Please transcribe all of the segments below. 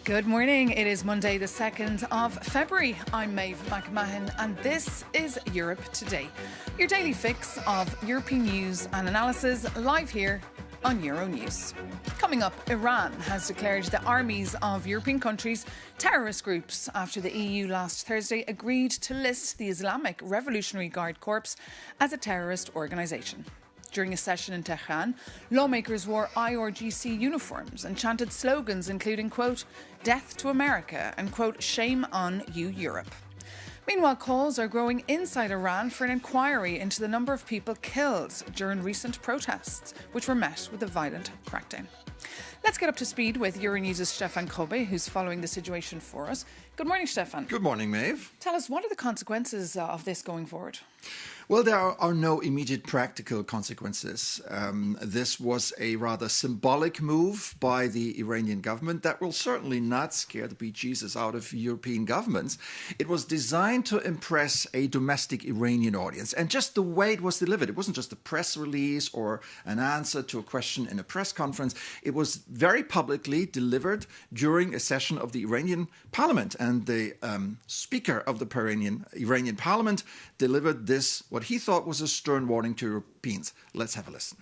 Good morning. It is Monday, the 2nd of February. I'm Maeve McMahon, and this is Europe Today, your daily fix of European news and analysis, live here on Euronews. Coming up, Iran has declared the armies of European countries terrorist groups after the EU last Thursday agreed to list the Islamic Revolutionary Guard Corps as a terrorist organisation. During a session in Tehran, lawmakers wore IRGC uniforms and chanted slogans including, quote, "Death to America" and, quote, "Shame on you, Europe." Meanwhile, calls are growing inside Iran for an inquiry into the number of people killed during recent protests, which were met with a violent crackdown. Let's get up to speed with Euronews' Stefan Kobe, who's following the situation for us. Good morning, Stefan. Good morning, Maeve. Tell us, what are the consequences of this going forward? Well, there are no immediate practical consequences. This was a rather symbolic move by the Iranian government that will certainly not scare the bejesus out of European governments. It was designed to impress a domestic Iranian audience. And just the way it was delivered, it wasn't just a press release or an answer to a question in a press conference. It was very publicly delivered during a session of the Iranian parliament. And the speaker of the Iranian parliament delivered this, what he thought was a stern warning to Europeans. Let's have a listen.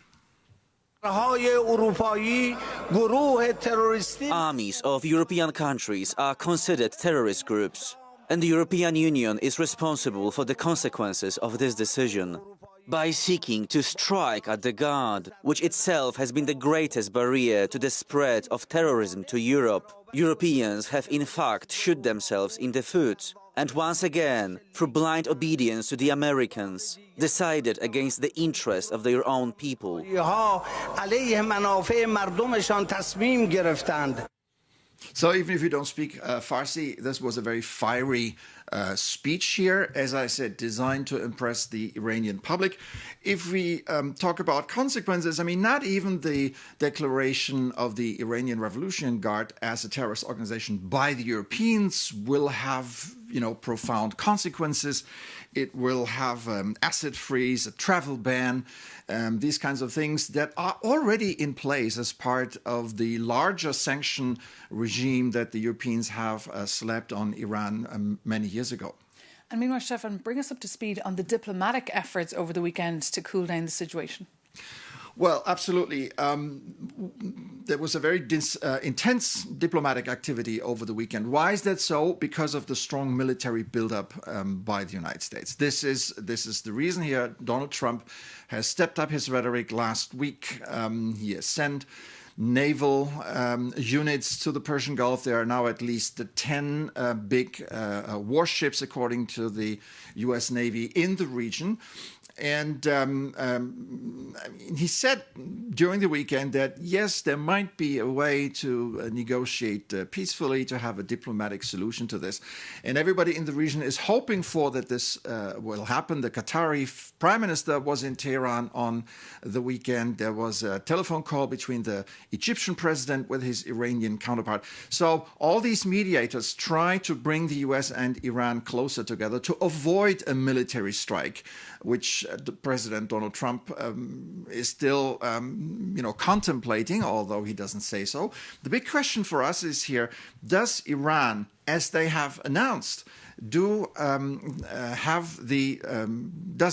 Armies of European countries are considered terrorist groups, and the European Union is responsible for the consequences of this decision. By seeking to strike at the Guard, which itself has been the greatest barrier to the spread of terrorism to Europe, Europeans have in fact shot themselves in the foot and once again, through blind obedience to the Americans, decided against the interests of their own people. So even if you don't speak Farsi, this was a very fiery speech here, as I said, designed to impress the Iranian public. If we talk about consequences, I mean, not even the declaration of the Iranian Revolutionary Guard as a terrorist organization by the Europeans will have, profound consequences. It will have asset freeze, a travel ban, these kinds of things that are already in place as part of the larger sanction regime that the Europeans have slapped on Iran many years ago. And meanwhile, Stefan, bring us up to speed on the diplomatic efforts over the weekend to cool down the situation. Well, absolutely. There was a very intense diplomatic activity over the weekend. Why is that so? Because of the strong military buildup by the United States. This is the reason here. Donald Trump has stepped up his rhetoric last week. He has sent naval units to the Persian Gulf. There are now at least 10 big warships, according to the U.S. Navy, in the region. And he said during the weekend that, yes, there might be a way to negotiate peacefully, to have a diplomatic solution to this. And everybody in the region is hoping for that this will happen. The Qatari prime minister was in Tehran on the weekend. There was a telephone call between the Egyptian president with his Iranian counterpart. So all these mediators try to bring the U.S. and Iran closer together to avoid a military strike, which the President Donald Trump is still, contemplating, although he doesn't say so. The big question for us is here: does Iran, as they have announced, does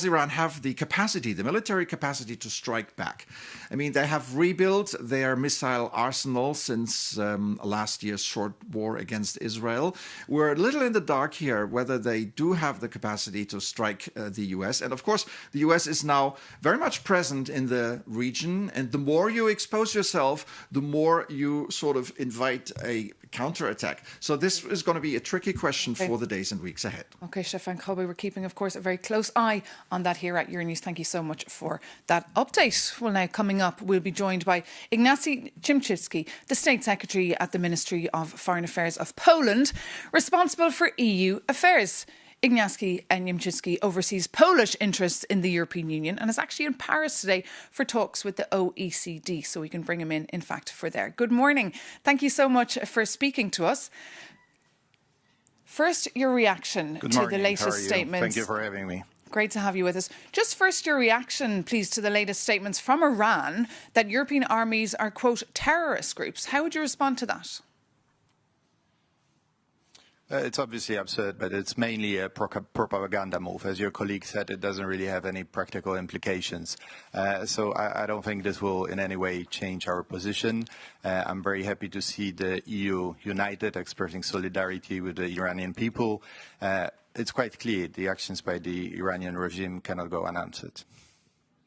Iran have the capacity, the military capacity, to strike back? I mean, they have rebuilt their missile arsenal since last year's short war against Israel. We're a little in the dark here whether they do have the capacity to strike the U.S. And of course, the U.S. is now very much present in the region. And the more you expose yourself, the more you sort of invite a counterattack. So this is going to be a tricky question for the days and weeks ahead. Okay, Stefan Kobe, we're keeping, of course, a very close eye on that here at Euronews. Thank you so much for that update. Well, now, coming up, we'll be joined by Ignacy Chimczycki, the State Secretary at the Ministry of Foreign Affairs of Poland, responsible for EU affairs. Ignacy Chimczycki oversees Polish interests in the European Union and is actually in Paris today for talks with the OECD. So we can bring him in fact, for there. Good morning. Thank you so much for speaking to us. First, your reaction to the latest statements. Thank you for having me. Great to have you with us. Just first, your reaction, please, to the latest statements from Iran that European armies are, quote, terrorist groups. How would you respond to that? It's obviously absurd, but it's mainly a propaganda move. As your colleague said, it doesn't really have any practical implications. So I don't think this will in any way change our position. I'm very happy to see the EU united, expressing solidarity with the Iranian people. It's quite clear the actions by the Iranian regime cannot go unanswered.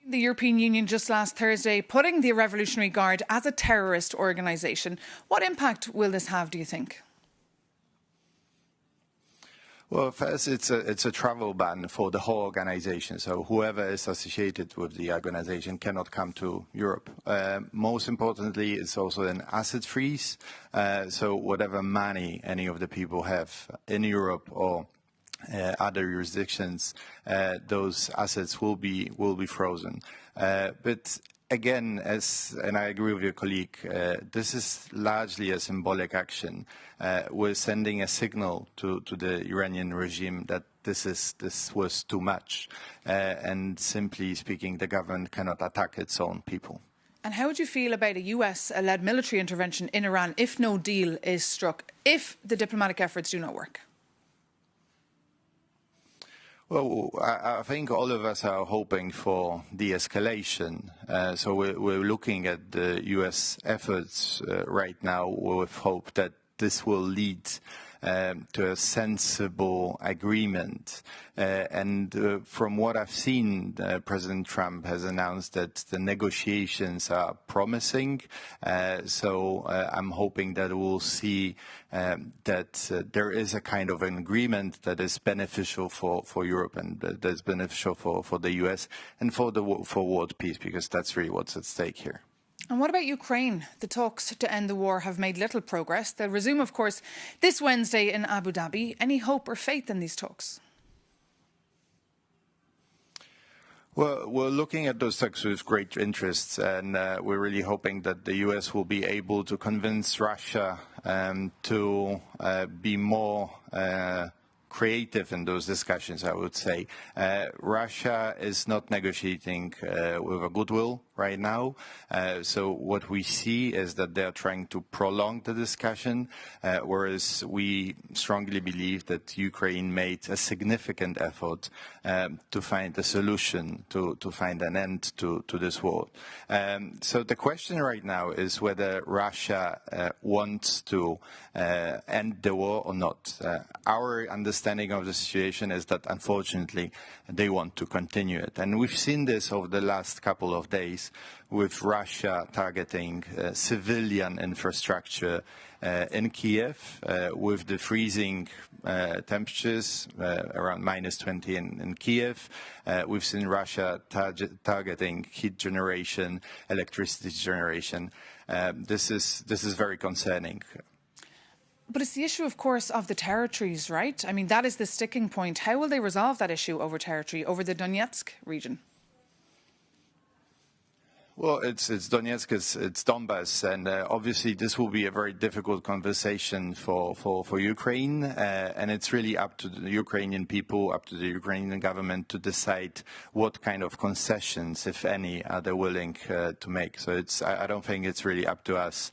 The European Union just last Thursday putting the Revolutionary Guard as a terrorist organisation. What impact will this have, do you think? Well, first, it's a travel ban for the whole organization. So whoever is associated with the organization cannot come to Europe. Most importantly, it's also an asset freeze. So whatever money any of the people have in Europe or other jurisdictions, those assets will be frozen. But again, and I agree with your colleague, this is largely a symbolic action. We're sending a signal to the Iranian regime that this was too much, and simply speaking, the government cannot attack its own people. And how would you feel about a US-led military intervention in Iran if no deal is struck, if the diplomatic efforts do not work? Well, I think all of us are hoping for de-escalation. So we're looking at the U.S. efforts right now with hope that this will lead to a sensible agreement. And from what I've seen, President Trump has announced that the negotiations are promising. So I'm hoping that we'll see that there is a kind of an agreement that is beneficial for Europe and that is beneficial for the US and for world peace, because that's really what's at stake here. And what about Ukraine? The talks to end the war have made little progress. They'll resume, of course, this Wednesday in Abu Dhabi. Any hope or faith in these talks? Well, we're looking at those talks with great interest, and we're really hoping that the U.S. will be able to convince Russia to be more creative in those discussions, I would say. Russia is not negotiating with a goodwill right now. So what we see is that they are trying to prolong the discussion, whereas we strongly believe that Ukraine made a significant effort to find a solution, to find an end to this war. So the question right now is whether Russia wants to end the war or not. Our understanding of the situation is that, unfortunately, they want to continue it. And we've seen this over the last couple of days with Russia targeting civilian infrastructure in Kiev, with the freezing temperatures around -20 in Kiev. We've seen Russia targeting heat generation, electricity generation. This is very concerning. But it's the issue, of course, of the territories, right? I mean, that is the sticking point. How will they resolve that issue over territory, over the Donetsk region? Well, it's Donetsk, it's Donbass, and obviously this will be a very difficult conversation for Ukraine, and it's really up to the Ukrainian people, up to the Ukrainian government to decide what kind of concessions, if any, are they willing to make. So I don't think it's really up to us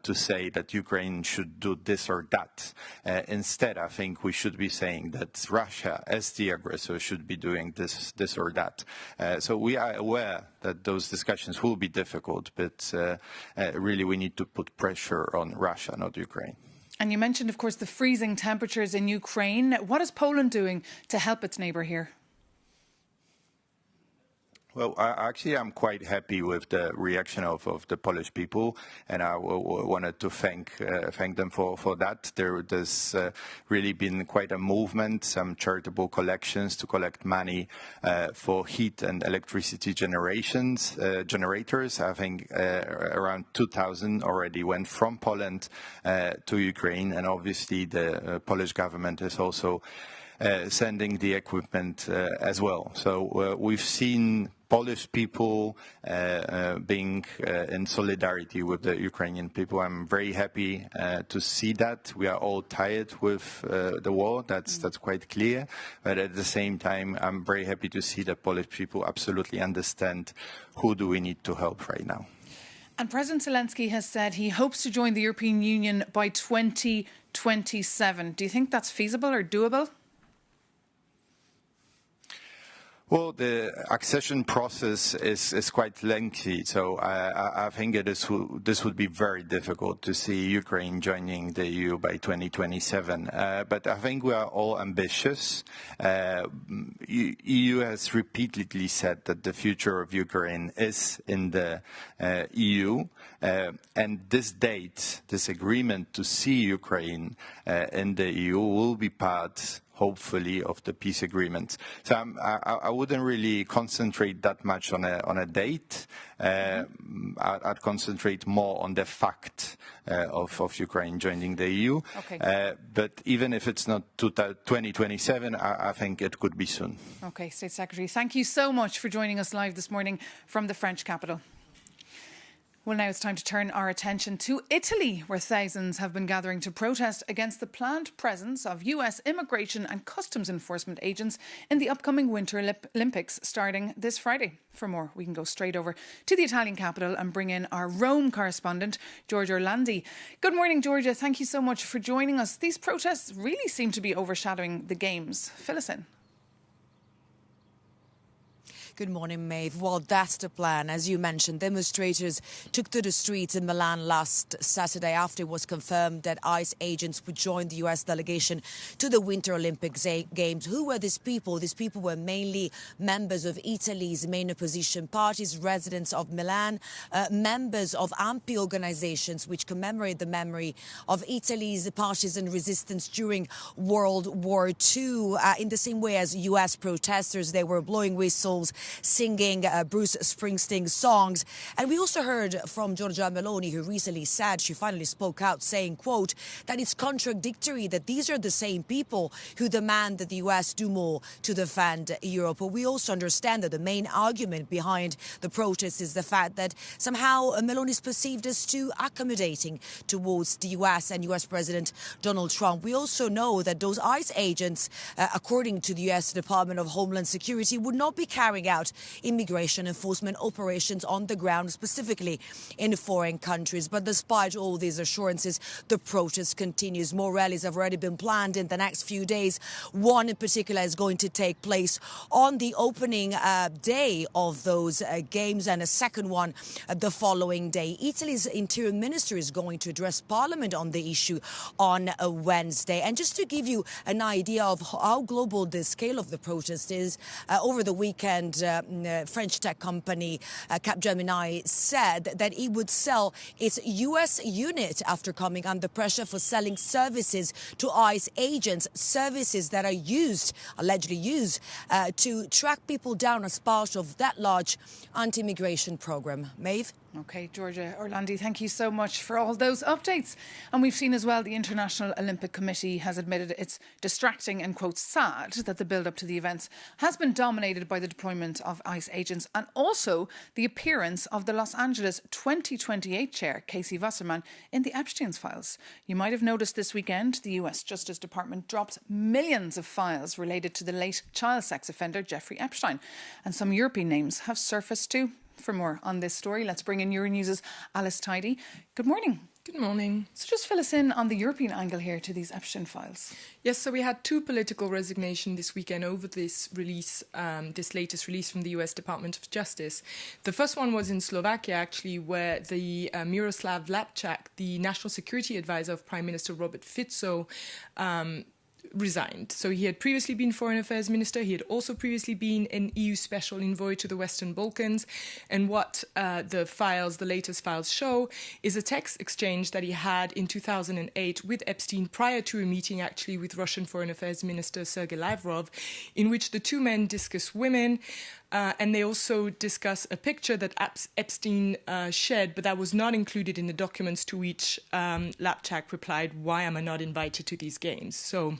to say that Ukraine should do this or that. Instead, I think we should be saying that Russia, as the aggressor, should be doing this or that. So we are aware that those discussions will be difficult, but really we need to put pressure on Russia, not Ukraine. And you mentioned, of course, the freezing temperatures in Ukraine. What is Poland doing to help its neighbour here? Well, I'm quite happy with the reaction of the Polish people, and I wanted to thank them for that. There's really been quite a movement, some charitable collections to collect money for heat and electricity generators. I think around 2,000 already went from Poland to Ukraine, and obviously the Polish government is also sending the equipment as well. So we've seen Polish people being in solidarity with the Ukrainian people. I'm very happy to see that. We are all tired with the war. That's quite clear. But at the same time, I'm very happy to see that Polish people absolutely understand who do we need to help right now. And President Zelensky has said he hopes to join the European Union by 2027. Do you think that's feasible or doable? Well, the accession process is quite lengthy, so I think this would be very difficult to see Ukraine joining the EU by 2027. But I think we are all ambitious. EU has repeatedly said that the future of Ukraine is in the EU, and this date, this agreement to see Ukraine in the EU will be part, hopefully, of the peace agreement. So I wouldn't really concentrate that much on a date. I'd concentrate more on the fact of Ukraine joining the EU. Okay. But even if it's not 2027, I think it could be soon. Okay, State Secretary, thank you so much for joining us live this morning from the French capital. Well, now it's time to turn our attention to Italy, where thousands have been gathering to protest against the planned presence of US immigration and customs enforcement agents in the upcoming Winter Olympics starting this Friday. For more, we can go straight over to the Italian capital and bring in our Rome correspondent, Giorgia Orlandi. Good morning, Giorgia. Thank you so much for joining us. These protests really seem to be overshadowing the Games. Fill us in. Good morning, Maeve. Well, that's the plan. As you mentioned, demonstrators took to the streets in Milan last Saturday after it was confirmed that ICE agents would join the US delegation to the Winter Olympics Games. Who were these people? These people were mainly members of Italy's main opposition parties, residents of Milan, members of AMPI organizations which commemorate the memory of Italy's partisan resistance during World War II. In the same way as US protesters, they were blowing whistles, singing Bruce Springsteen songs. And we also heard from Giorgia Meloni, who recently said, she finally spoke out saying, quote, that it's contradictory that these are the same people who demand that the US do more to defend Europe. But we also understand that the main argument behind the protests is the fact that somehow Meloni is perceived as too accommodating towards the US and US President Donald Trump. We also know that those ICE agents, according to the US Department of Homeland Security, would not be carrying out immigration enforcement operations on the ground, specifically in foreign countries. But despite all these assurances, the protest continues. More rallies have already been planned in the next few days. One in particular is going to take place on the opening day of those games, and a second one the following day. Italy's interior minister is going to address Parliament on the issue on a Wednesday. And just to give you an idea of how global the scale of the protest is, over the weekend, French tech company Capgemini said that it would sell its US unit after coming under pressure for selling services to ICE agents, services that are allegedly used to track people down as part of that large anti-immigration program. Maeve? OK, Giorgia Orlandi, thank you so much for all those updates. And we've seen as well the International Olympic Committee has admitted it's distracting and, quote, sad that the build-up to the events has been dominated by the deployment of ICE agents and also the appearance of the Los Angeles 2028 chair, Casey Wasserman, in the Epstein's files. You might have noticed this weekend the US Justice Department dropped millions of files related to the late child sex offender Jeffrey Epstein. And some European names have surfaced too. For more on this story, let's bring in Euronews' Alice Tidy. Good morning. Good morning. So just fill us in on the European angle here to these Epstein files. Yes, so we had two political resignations this weekend over this release, this latest release from the US Department of Justice. The first one was in Slovakia, actually, where the Miroslav Lapčák, the national security advisor of Prime Minister Robert Fico, resigned. So he had previously been Foreign Affairs Minister. He had also previously been an EU special envoy to the Western Balkans. And what the latest files show is a text exchange that he had in 2008 with Epstein prior to a meeting actually with Russian Foreign Affairs Minister Sergei Lavrov, in which the two men discuss women. And they also discuss a picture that Epstein shared, but that was not included in the documents, to which Lapčák replied, "Why am I not invited to these games?" So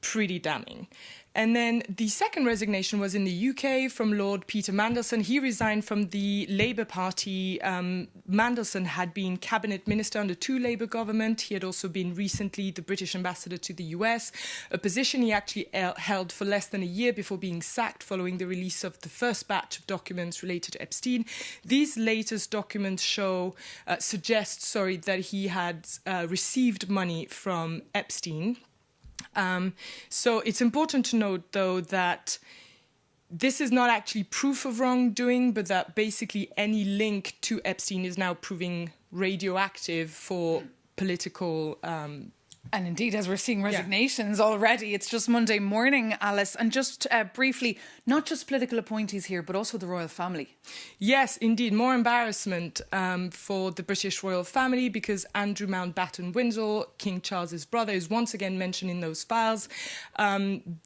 pretty damning. And then the second resignation was in the UK from Lord Peter Mandelson. He resigned from the Labour Party. Mandelson had been cabinet minister under two Labour governments. He had also been recently the British ambassador to the US, a position he actually held for less than a year before being sacked following the release of the first batch of documents related to Epstein. These latest documents suggest that he had received money from Epstein. So it's important to note, though, that this is not actually proof of wrongdoing, but that basically any link to Epstein is now proving radioactive for political... And indeed, as we're seeing resignations already, it's just Monday morning, Alice. And just briefly, not just political appointees here, but also the royal family. Yes, indeed. More embarrassment for the British royal family, because Andrew Mountbatten-Windsor, King Charles's brother, is once again mentioned in those files.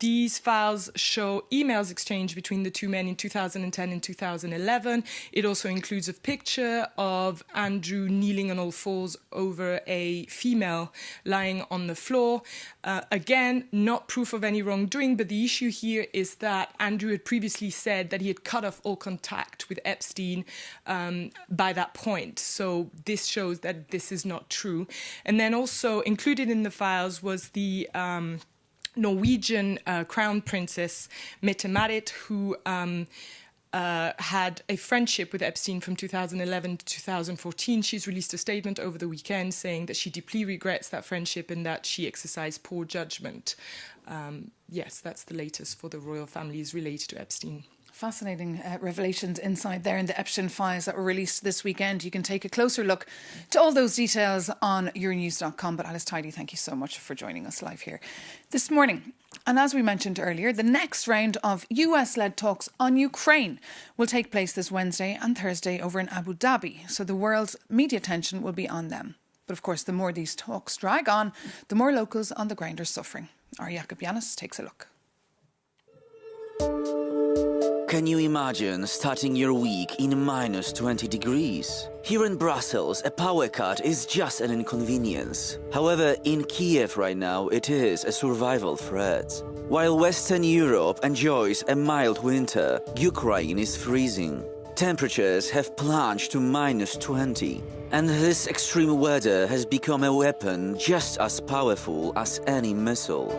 These files show emails exchanged between the two men in 2010 and 2011. It also includes a picture of Andrew kneeling on all fours over a female lying on the floor. Again, not proof of any wrongdoing, but the issue here is that Andrew had previously said that he had cut off all contact with Epstein by that point. So this shows that this is not true. And then also included in the files was the Norwegian crown princess Mette-Marit, who had a friendship with Epstein from 2011 to 2014. She's released a statement over the weekend saying that she deeply regrets that friendship and that she exercised poor judgment. Yes, that's the latest for the royal families related to Epstein. Fascinating revelations inside there in the Epstein files that were released this weekend. You can take a closer look to all those details on Euronews.com. But Alice Tidy, thank you so much for joining us live here this morning. And as we mentioned earlier, the next round of US-led talks on Ukraine will take place this Wednesday and Thursday over in Abu Dhabi. So the world's media attention will be on them. But of course, the more these talks drag on, the more locals on the ground are suffering. Our Jakob Janis takes a look. Can you imagine starting your week in minus 20 degrees? Here in Brussels, a power cut is just an inconvenience. However, in Kiev right now, it is a survival threat. While Western Europe enjoys a mild winter, Ukraine is freezing. Temperatures have plunged to minus 20. And this extreme weather has become a weapon just as powerful as any missile.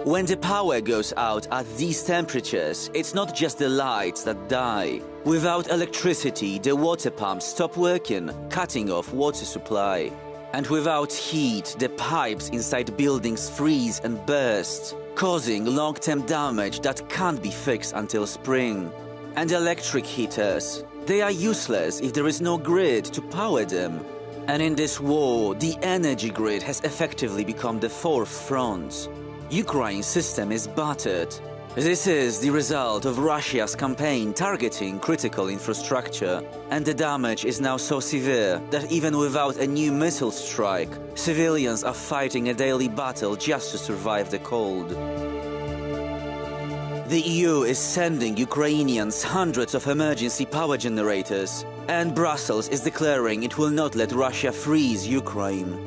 When the power goes out at these temperatures, it's not just the lights that die. Without electricity, the water pumps stop working, cutting off water supply. And without heat, the pipes inside buildings freeze and burst, causing long-term damage that can't be fixed until spring. And electric heaters, they are useless if there is no grid to power them. And in this war, the energy grid has effectively become the fourth front. Ukraine's system is battered. This is the result of Russia's campaign targeting critical infrastructure. And the damage is now so severe that even without a new missile strike, civilians are fighting a daily battle just to survive the cold. The EU is sending Ukrainians hundreds of emergency power generators, and Brussels is declaring it will not let Russia freeze Ukraine.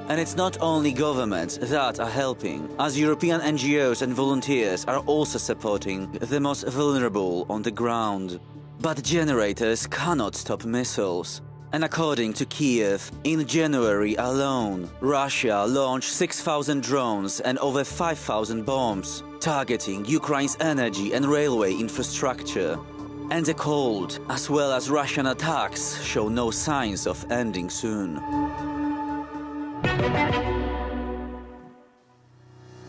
And it's not only governments that are helping, as European NGOs and volunteers are also supporting the most vulnerable on the ground. But generators cannot stop missiles. And according to Kiev, in January alone, Russia launched 6,000 drones and over 5,000 bombs, targeting Ukraine's energy and railway infrastructure. And the cold, as well as Russian attacks, show no signs of ending soon.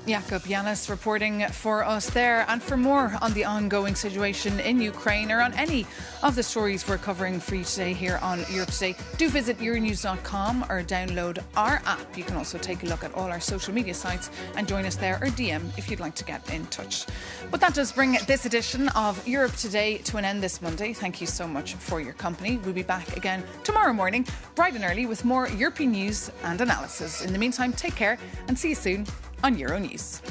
Jakob Janis reporting for us there. And for more on the ongoing situation in Ukraine or on any of the stories we're covering for you today here on Europe Today, do visit Euronews.com or download our app. You can also take a look at all our social media sites and join us there, or DM if you'd like to get in touch. But that does bring this edition of Europe Today to an end this Monday. Thank you so much for your company. We'll be back again tomorrow morning, bright and early, with more European news and analysis. In the meantime, take care and see you soon on Euronews.